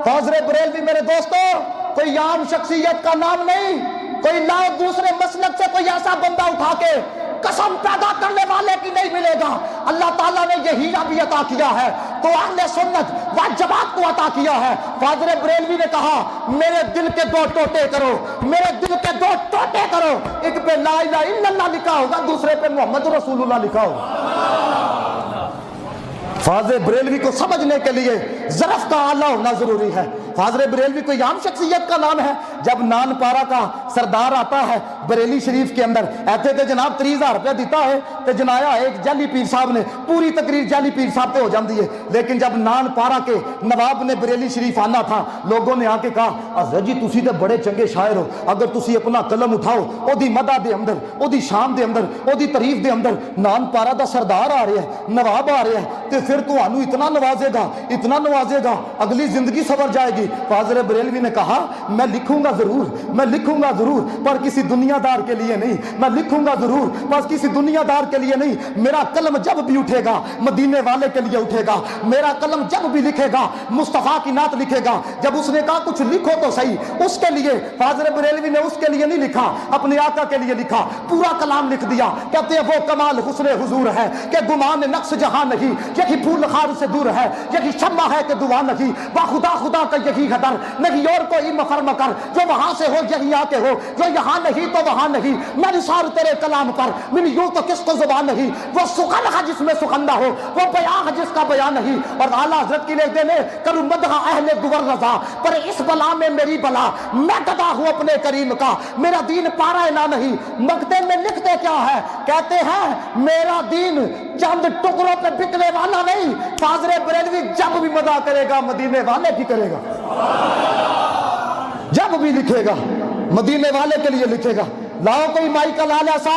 فاضل بریلوی میرے دوستو کوئی عام شخصیت کا نام نہیں، کوئی لاؤ دوسرے مسلک سے کوئی ایسا بندہ اٹھا کے قسم پیدا کرنے والے کی نہیں ملے گا۔ اللہ تعالیٰ نے یہ ہیرا بھی عطا کیا ہے تو اہل سنت و جماعت کو عطا کیا ہے۔ فاضل بریلوی نے کہا میرے دل کے دو ٹوٹے کرو، میرے دل کے دو ٹوٹے کرو، ایک پہ لا الہ الا اللہ لکھا ہوگا، دوسرے پہ محمد رسول اللہ لکھا ہوگا۔ فاضل بریلوی کو سمجھنے کے لیے ظرف کا اعلیٰ ہونا ضروری ہے۔ فاضل بریلوی کوئی عام شخصیت کا نام ہے؟ جب نان پارا کا سردار آتا ہے بریلی شریف کے اندر، ایتھے تے جناب 30,000 روپے دیتا ہے تے جنایا ایک جعلی پیر صاحب نے پوری تقریر جعلی پیر صاحب پہ ہو جاندی ہے۔ لیکن جب نان پارا کے نواب نے بریلی شریف آنا تھا، لوگوں نے آ کے کہا حضرت جی تسی تے بڑے چنگے شاعر ہو، اگر تسی اپنا قلم اٹھاؤ او دی مدح دے اندر، او دی شان دے اندر، او دی تعریف دے اندر نان پارا دا سردار آ رہا ہے، نواب آ رہا ہے، تے پھر تانوں اتنا نوازے گا، اتنا نوازے گا، اگلی زندگی سنور جائے گی۔ فاضل بریلوی نے کہا میں لکھوں گا ضرور، میں لکھوں گا ضرور، پر کسی دنیا دار کے لیے نہیں، میں لکھوں گا ضرور بس کسی دنیا دار کے لیے نہیں۔ میرا قلم جب بھی اٹھے گا مدینے والے کے لیے اٹھے گا، میرا قلم جب بھی لکھے گا مصطفیٰ کی نعت لکھے گا۔ جب اس نے کہا کچھ لکھو تو صحیح، اس کے لیے فاضل بریلوی نے اس کے لیے نہیں لکھا، اپنے آقا کے لیے لکھا، پورا کلام لکھ دیا۔ کہتے ہیں وہ کمال حسن حضور ہے کہ گمان نقص جہاں نہیں، یہی پھول خار سے دور ہے، یہی شمع ہے کہ دعا نہیں، با خدا خدا کا یہی قدر نہیں اور کوئی مفرم کر، جو وہاں سے ہو یہی آ کے ہو، جو یہاں نہیں تو وہاں نہیں، میں نثار تیرے کلام پر من یوں تو کس کو زبان نہیں، وہ سخن ہے جس میں سخندہ ہو، وہ بیان ہے جس کا بیان نہیں۔ اور اعلیٰ حضرت کی لکھتے نے کروں مدح اہل دور رضا، پر اس بلا میں میری بلا، میں گدا ہوں اپنے کریم کا، میرا دین پارا نہ نہیں۔ مقدمے میں لکھتے کیا ہے؟ کہتے ہیں میرا دین چند ٹکڑوں پہ بکنے والا نہیں۔ فاضل بریلوی جب بھی مدح کرے گا مدینے والے کی کرے گا، جب بھی لکھے گا مدینے والے کے لیے لکھے گا۔ لاؤ کوئی مائی کا لال ایسا